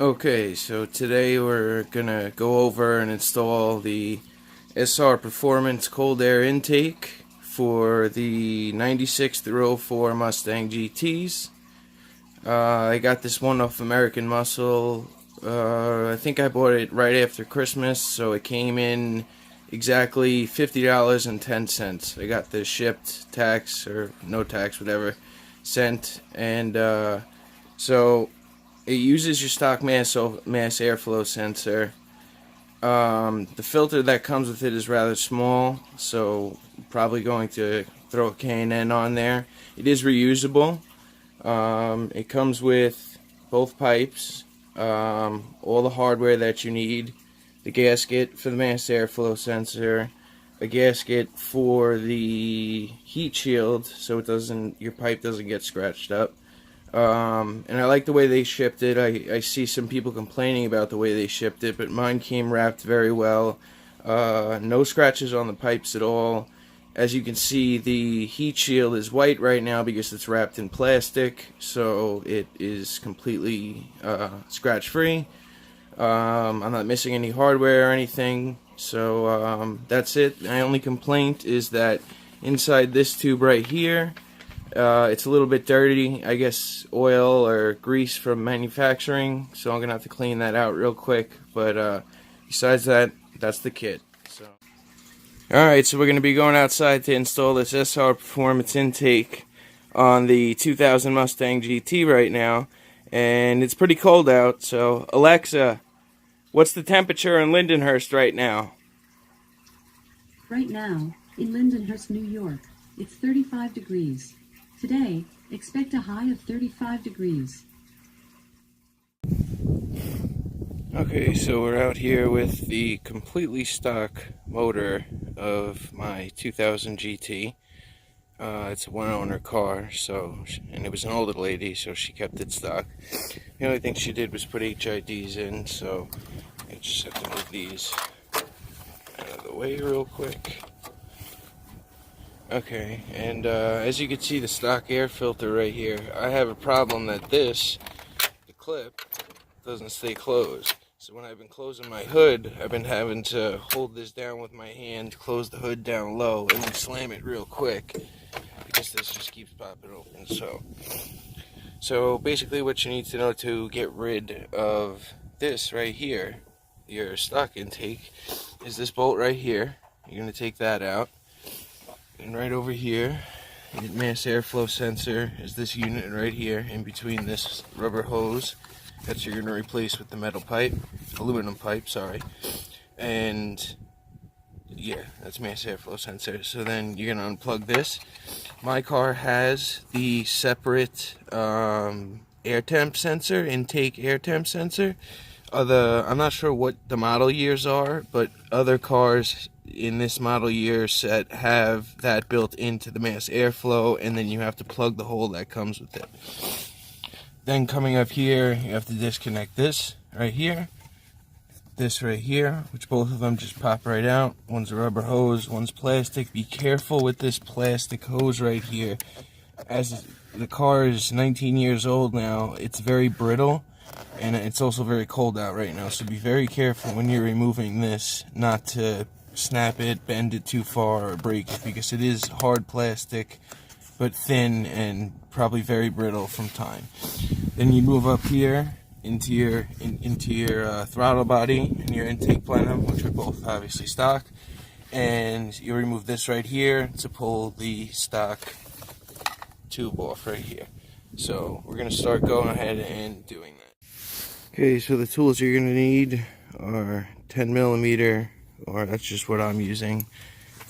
Okay, so today we're gonna go over and install the SR Performance cold air intake for the 96 through 04 Mustang GTs. I got this one off American Muscle. I think I bought it right after Christmas, so it came in exactly $50.10. I got this shipped, tax or no tax, whatever, sent, and so it uses your stock mass airflow sensor. The filter that comes with it is rather small, so I'm probably going to throw a K&N on there. It is reusable. It comes with both pipes, all the hardware that you need, the gasket for the mass airflow sensor, a gasket for the heat shield so your pipe doesn't get scratched up. And I like the way they shipped it. I see some people complaining about the way they shipped it, but mine came wrapped very well. No scratches on the pipes at all. As you can see, the heat shield is white right now because it's wrapped in plastic, so it is completely scratch free. I'm not missing any hardware or anything, so that's it. My only complaint is that inside this tube right here, it's a little bit dirty, I guess oil or grease from manufacturing, so I'm going to have to clean that out real quick, but besides that, that's the kit. Alright, so we're going to be going outside to install this SR Performance intake on the 2000 Mustang GT right now, and it's pretty cold out, so Alexa, what's the temperature in Lindenhurst right now? Right now, in Lindenhurst, New York, it's 35 degrees. Today, expect a high of 35 degrees. Okay, so we're out here with the completely stock motor of my 2000 GT. It's a one-owner car, and it was an older lady, so she kept it stock. The only thing she did was put HIDs in, so I just have to move these out of the way real quick. Okay, and as you can see, the stock air filter right here, I have a problem that the clip, doesn't stay closed. So when I've been closing my hood, I've been having to hold this down with my hand, close the hood down low, and then slam it real quick, because this just keeps popping open. So basically what you need to know to get rid of this right here, your stock intake, is this bolt right here. You're going to take that out. And right over here, your mass airflow sensor is this unit right here, in between this rubber hose that you're going to replace with the aluminum pipe, sorry. And yeah, that's mass airflow sensor. So then you're going to unplug this. My car has the separate air temp sensor, intake air temp sensor. I'm not sure what the model years are, but other cars in this model year set have that built into the mass airflow, and then you have to plug the hole that comes with it. Then coming up here, you have to disconnect this right here, this right here, which both of them just pop right out. One's a rubber hose, one's plastic. Be careful with this plastic hose right here. As the car is 19 years old now, it's very brittle, and it's also very cold out right now, so be very careful when you're removing this not to snap it, bend it too far, or break it, because it is hard plastic but thin and probably very brittle from time. Then you move up here into your throttle body and your intake plenum, which are both obviously stock, and you remove this right here to pull the stock tube off right here. So we're going to start going ahead and doing that. Okay, so the tools you're going to need are 10mm, or that's just what I'm using,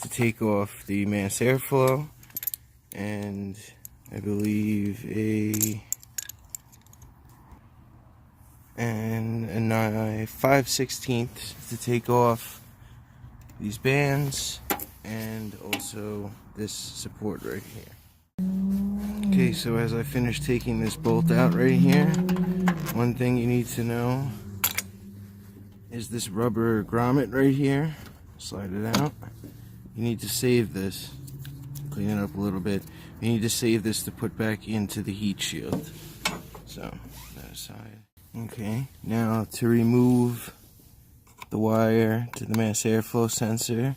to take off the mass airflow, and I believe a 5/16 to take off these bands, and also this support right here. Okay, so as I finish taking this bolt out right here, one thing you need to know is this rubber grommet right here. Slide it out. You need to save this. Clean it up a little bit. You need to save this to put back into the heat shield. So, that aside. Okay, now to remove the wire to the mass airflow sensor,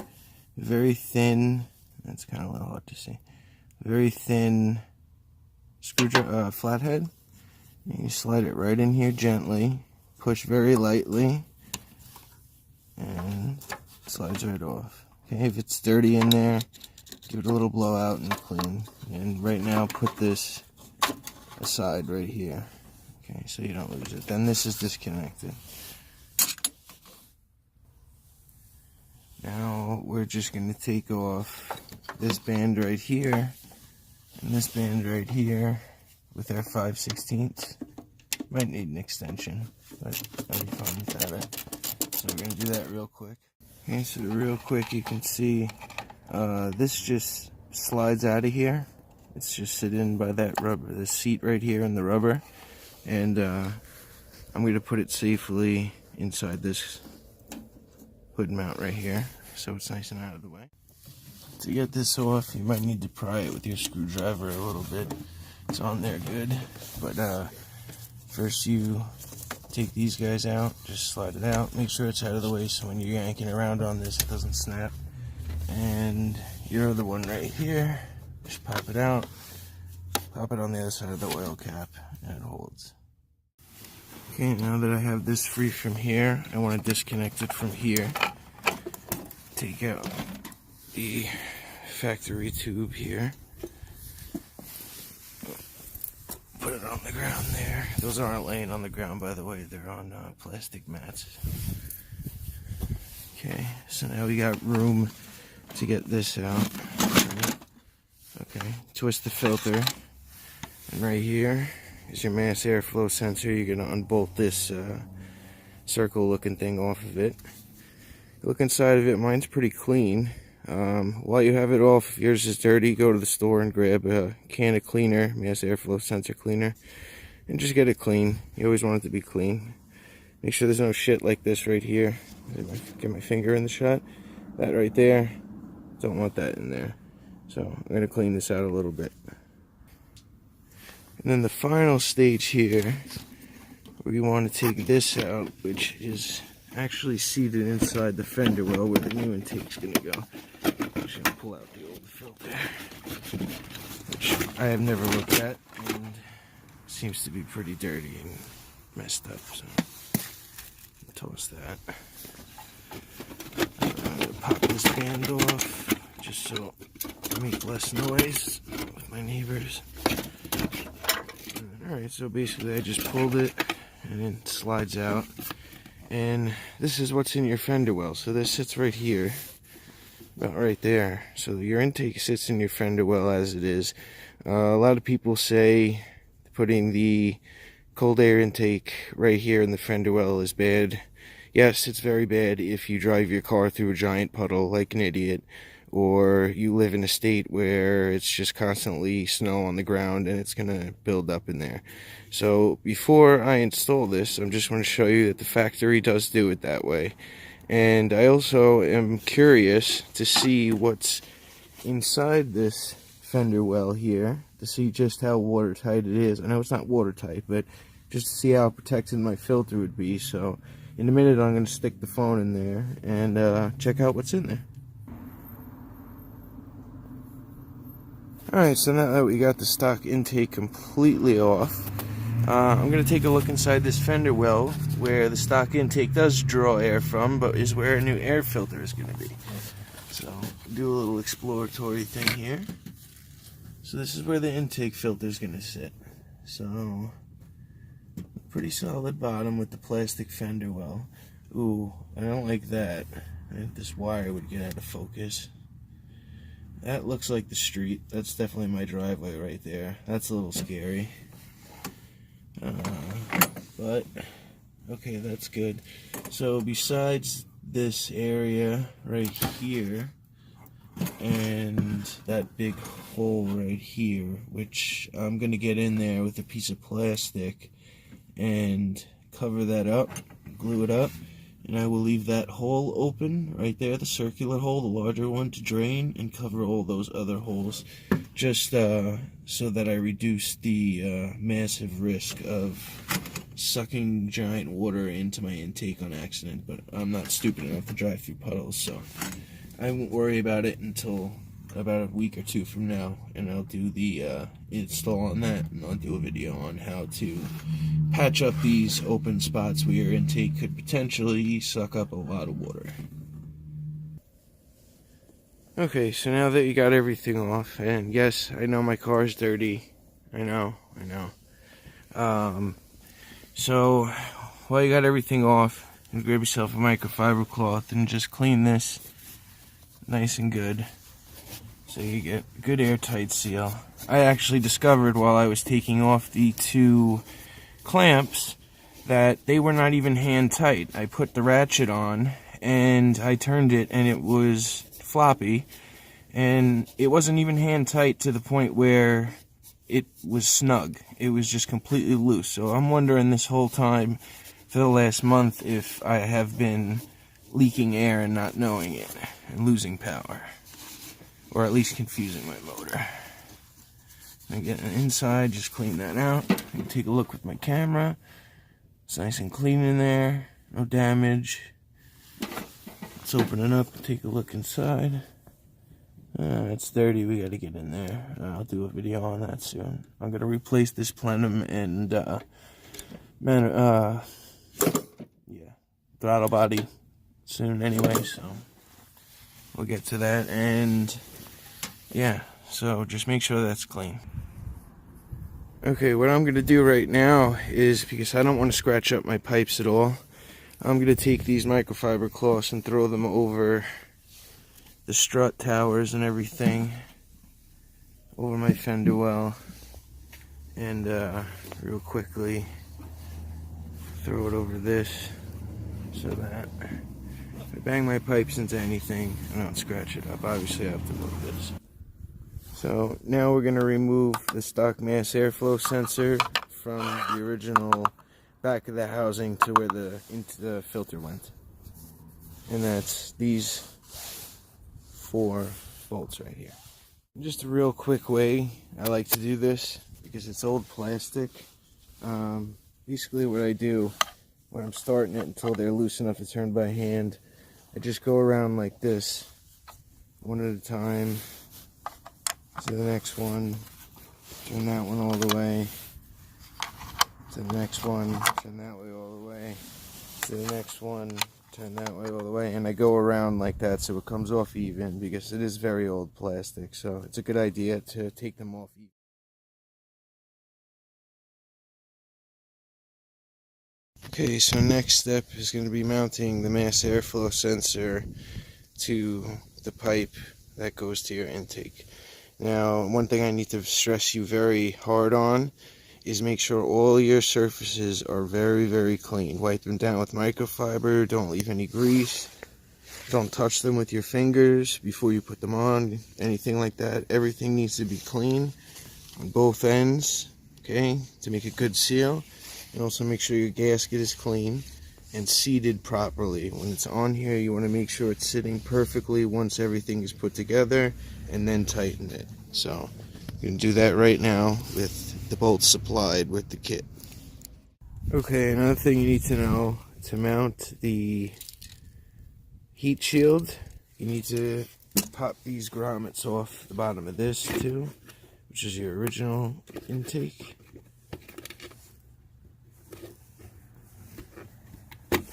very thin, that's kind of a little hard to see, very thin screwdriver, flathead. And you slide it right in here gently, push very lightly, and it slides right off. Okay, if it's dirty in there, give it a little blowout and clean. And right now, put this aside right here. Okay, so you don't lose it. Then this is disconnected. Now we're just going to take off this band right here and this band right here with our 5/16. Might need an extension, but I'll be fine without it. So we're going to do that real quick. Okay, so real quick you can see this just slides out of here. It's just sitting by that rubber, the seat right here in the rubber. And I'm going to put it safely inside this hood mount right here, so it's nice and out of the way. To get this off, you might need to pry it with your screwdriver a little bit. It's on there good, but first you take these guys out, just slide it out, make sure it's out of the way so when you're yanking around on this it doesn't snap. And your other one right here, just pop it out, pop it on the other side of the oil cap, and it holds. Okay, now that I have this free from here, I want to disconnect it from here. Take out the factory tube here. Put it on the ground there. Those aren't laying on the ground, by the way. They're on plastic mats. Okay, so now we got room to get this out. Okay, twist the filter. And right here is your mass airflow sensor. You're going to unbolt this circle looking thing off of it. Look inside of it. Mine's pretty clean. While you have it off, if yours is dirty, go to the store and grab a can of cleaner, mass airflow sensor cleaner, and just get it clean. You always want it to be clean. Make sure there's no shit like this right here. Get my finger in the shot. That right there, don't want that in there. So I'm going to clean this out a little bit. And then the final stage here, we want to take this out, which is actually seated inside the fender well where the new intake's going to go. I'm just going to pull out the old filter, which I have never looked at and seems to be pretty dirty and messed up, so toss that. I'm going to pop this band off just so I make less noise with my neighbors. Alright, so basically I just pulled it and it slides out. And this is what's in your fender well. So this sits right here, about right there. So your intake sits in your fender well as it is. A lot of people say putting the cold air intake right here in the fender well is bad. Yes, it's very bad if you drive your car through a giant puddle like an idiot, or you live in a state where it's just constantly snow on the ground and it's gonna build up in there. So before I install this, I'm just going to show you that the factory does do it that way. And I also am curious to see what's inside this fender well here, to see just how watertight it is. I know it's not watertight, but just to see how protected my filter would be. So in a minute I'm going to stick the phone in there and check out what's in there. Alright, so now that we got the stock intake completely off, I'm going to take a look inside this fender well where the stock intake does draw air from, but is where a new air filter is going to be. So, do a little exploratory thing here. So this is where the intake filter is going to sit. So, pretty solid bottom with the plastic fender well. Ooh, I don't like that. I think this wire would get out of focus. That looks like the street. That's definitely my driveway right there. That's a little scary. But, okay, that's good. So besides this area right here, and that big hole right here, which I'm going to get in there with a piece of plastic and cover that up, glue it up, and I will leave that hole open right there, the circular hole, the larger one, to drain and cover all those other holes, just so that I reduce the massive risk of sucking giant water into my intake on accident, but I'm not stupid enough to drive through puddles, so I won't worry about it until about a week or two from now, and I'll do the install on that, and I'll do a video on how to patch up these open spots where your intake could potentially suck up a lot of water. Okay, so now that you got everything off, and yes, I know my car's dirty, I know. So while you got everything off, you grab yourself a microfiber cloth and just clean this nice and good, so you get a good airtight seal. I actually discovered while I was taking off the 2 clamps that they were not even hand tight. I put the ratchet on and I turned it and it was floppy, and it wasn't even hand tight to the point where it was snug. It was just completely loose. So I'm wondering this whole time for the last month if I have been leaking air and not knowing it and losing power, or at least confusing my motor. I get inside, just clean that out. I can take a look with my camera. It's nice and clean in there, no damage. Let's open it up and take a look inside. It's dirty, we gotta get in there. I'll do a video on that soon. I'm gonna replace this plenum and throttle body soon anyway, so we'll get to that. And yeah, so just make sure that's clean. Okay, what I'm gonna do right now is, because I don't want to scratch up my pipes at all, I'm gonna take these microfiber cloths and throw them over the strut towers and everything, over my fender well, and real quickly throw it over this, so that if I bang my pipes into anything, I don't scratch it up. Obviously I have to move this. So now we're going to remove the stock mass airflow sensor from the original back of the housing to where into the filter went, and that's these 4 bolts right here. Just a real quick way I like to do this, because it's old plastic. Basically what I do when I'm starting it until they're loose enough to turn by hand, I just go around like this, one at a time, to the next one, turn that one all the way, to the next one, turn that way all the way, to the next one, turn that way all the way, and I go around like that so it comes off even, because it is very old plastic, so it's a good idea to take them off even. Okay, so next step is going to be mounting the mass airflow sensor to the pipe that goes to your intake. Now, one thing I need to stress you very hard on is make sure all your surfaces are very, very clean. Wipe them down with microfiber, don't leave any grease, don't touch them with your fingers before you put them on, anything like that. Everything needs to be clean on both ends, okay, to make a good seal. And also make sure your gasket is clean and seated properly. When it's on here, you want to make sure it's sitting perfectly once everything is put together, and then tighten it. So you can do that right now with the bolts supplied with the kit. Okay, another thing you need to know, to mount the heat shield, you need to pop these grommets off the bottom of this too, which is your original intake.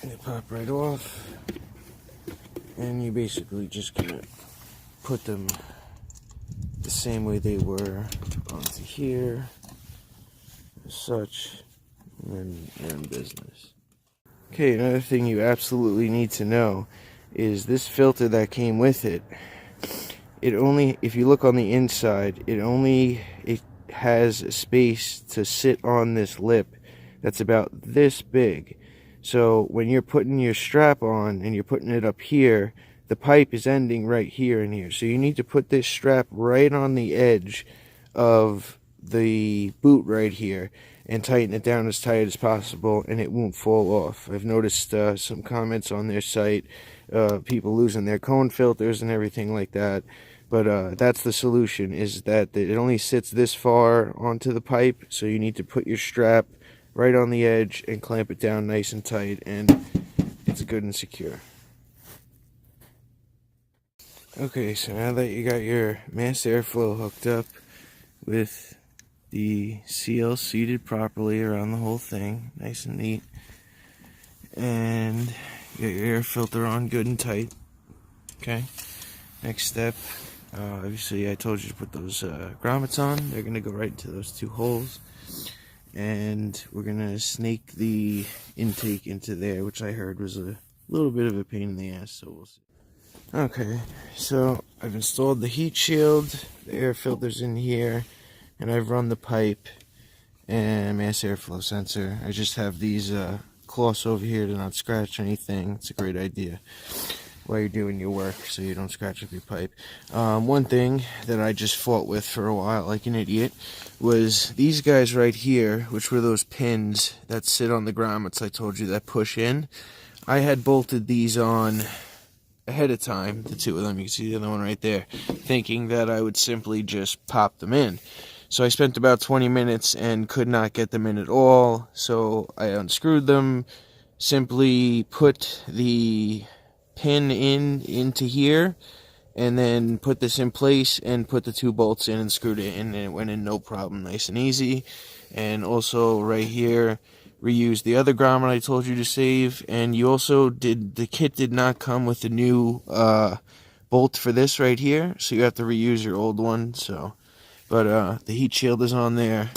They pop right off, and you basically just gonna put them the same way they were onto here, as such, and then you're in business. Okay, another thing you absolutely need to know is this filter that came with it. It only, if you look on the inside, it has a space to sit on this lip that's about this big. So when you're putting your strap on and you're putting it up here, the pipe is ending right here and here. So you need to put this strap right on the edge of the boot right here and tighten it down as tight as possible, and it won't fall off. I've noticed some comments on their site, people losing their cone filters and everything like that. But that's the solution, is that it only sits this far onto the pipe, so you need to put your strap right on the edge and clamp it down nice and tight, and it's good and secure. Okay, so now that you got your mass airflow hooked up with the seal seated properly around the whole thing, nice and neat, and you got your air filter on good and tight, okay, next step, obviously I told you to put those grommets on. They're going to go right into those two holes, and we're going to snake the intake into there, which I heard was a little bit of a pain in the ass, so we'll see. Okay, so I've installed the heat shield, the air filter's in here, and I've run the pipe and mass airflow sensor. I just have these cloths over here to not scratch anything. It's a great idea while you're doing your work so you don't scratch up your pipe. One thing that I just fought with for a while like an idiot was these guys right here, which were those pins that sit on the grommets I told you that push in. I had bolted these on ahead of time, the two of them, you can see the other one right there, thinking that I would simply just pop them in. So I spent about 20 minutes and could not get them in at all, so I unscrewed them, simply put the pin into here, and then put this in place and put the two bolts in and screwed it in, and it went in no problem, nice and easy. And also right here, reuse the other grommet I told you to save, and you also the kit did not come with the new bolt for this right here, so you have to reuse your old one. So, but the heat shield is on there,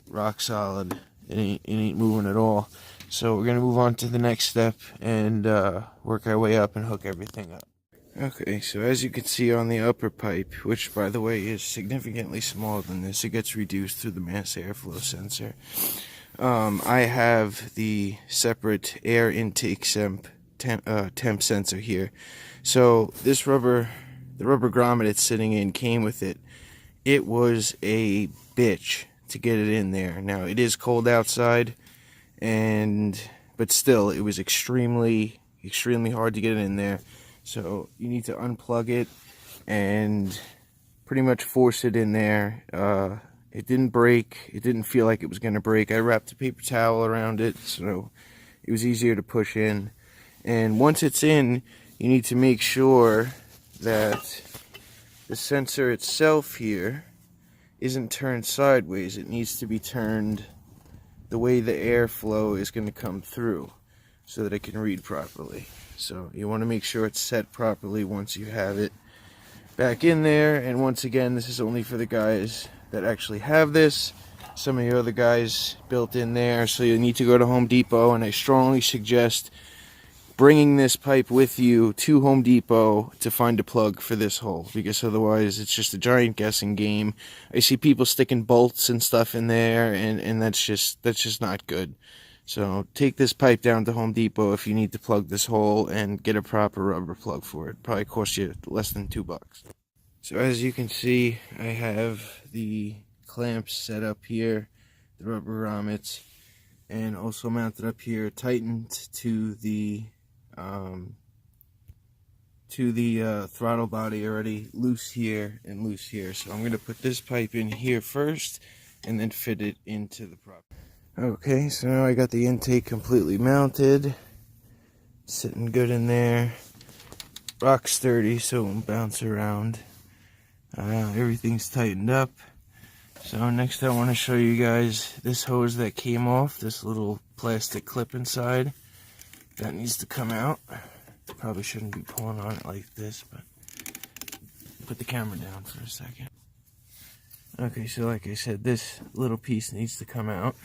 rock solid. It ain't moving at all. So we're gonna move on to the next step and work our way up and hook everything up. Okay, so as you can see on the upper pipe, which by the way is significantly smaller than this, it gets reduced through the mass airflow sensor. I have the separate air intake temp sensor here. So this the rubber grommet it's sitting in came with it. It was a bitch to get it in there. Now it is cold outside, but still it was extremely hard to get it in there. So you need to unplug it and pretty much force it in there. It didn't break. It didn't feel like it was going to break. I wrapped a paper towel around it, so it was easier to push in. And once it's in, you need to make sure that the sensor itself here isn't turned sideways. It needs to be turned the way the airflow is going to come through so that it can read properly. So you want to make sure it's set properly once you have it back in there. And once again, this is only for the guys that actually have this. Some of your other guys built in there, so you need to go to Home Depot, and I strongly suggest bringing this pipe with you to Home Depot to find a plug for this hole, because otherwise it's just a giant guessing game. I see people sticking bolts and stuff in there, and that's just not good. So take this pipe down to Home Depot if you need to plug this hole, and get a proper rubber plug for it. Probably cost you less than $2. So as you can see, I have the clamps set up here, the rubber grommets, and also mounted up here, tightened to the throttle body already, loose here and loose here. So I'm going to put this pipe in here first and then fit it into the prop. Okay, so now I got the intake completely mounted, sitting good in there, rock sturdy so it won't bounce around. Everything's tightened up. So next I want to show you guys this hose that came off, this little plastic clip inside. That needs to come out. Probably shouldn't be pulling on it like this, but put the camera down for a second. Okay, so like I said, this little piece needs to come out.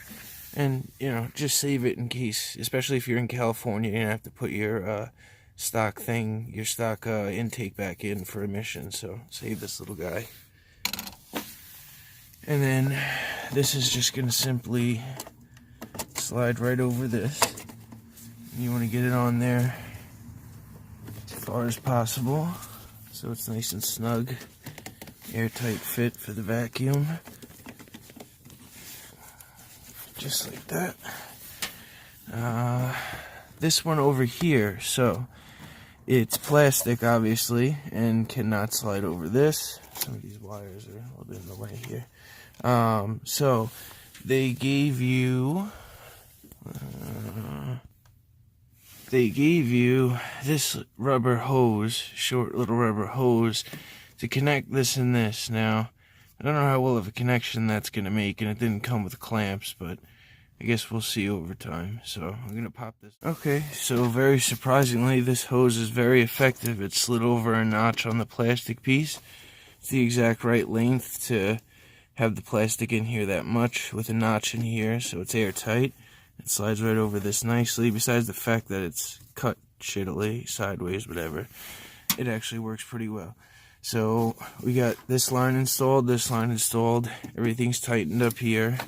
And, you know, just save it in case, especially if you're in California, you have to put your stock intake back in for emissions. So save this little guy. And then this is just going to simply slide right over this. You want to get it on there as far as possible so it's nice and snug, airtight fit for the vacuum, just like that. This one over here, so it's plastic obviously and cannot slide over this. Some of these wires are a little bit in the way here. So they gave you this rubber hose, short little rubber hose, to connect this and this. Now, I don't know how well of a connection that's going to make, and it didn't come with clamps, but I guess we'll see over time. So I'm going to pop this. Okay, so very surprisingly, this hose is very effective. It slid over a notch on the plastic piece. It's the exact right length to have the plastic in here that much, with a notch in here, so it's airtight. It slides right over this nicely. Besides the fact that it's cut shittily, sideways, whatever, it actually works pretty well. So we got this line installed, everything's tightened up here.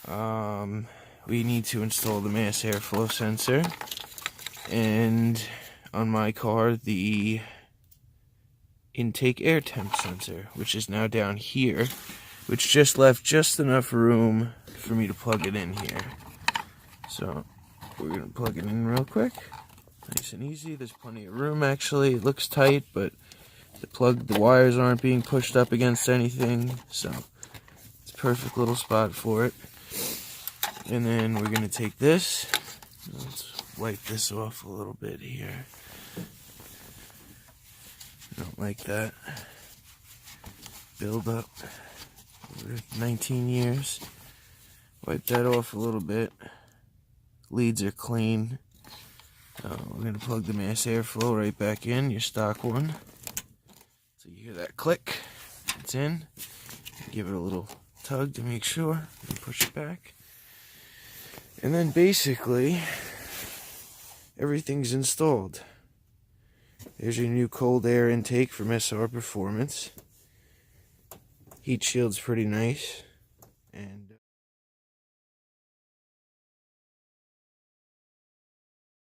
We need to install the mass airflow sensor, and on my car, the intake air temp sensor, which is now down here, which just left just enough room for me to plug it in here. So we're gonna plug it in real quick, nice and easy. There's plenty of room actually. It looks tight, but the wires aren't being pushed up against anything, so it's a perfect little spot for it. And then we're gonna take this. Let's wipe this off a little bit here. I don't like that build up over 19 years. Wipe that off a little bit. Leads are clean. We're going to plug the mass airflow right back in, your stock one. So you hear that click. It's in. Give it a little tug to make sure. And push it back. And then basically, everything's installed. There's your new cold air intake from SR Performance. Heat shield's pretty nice. And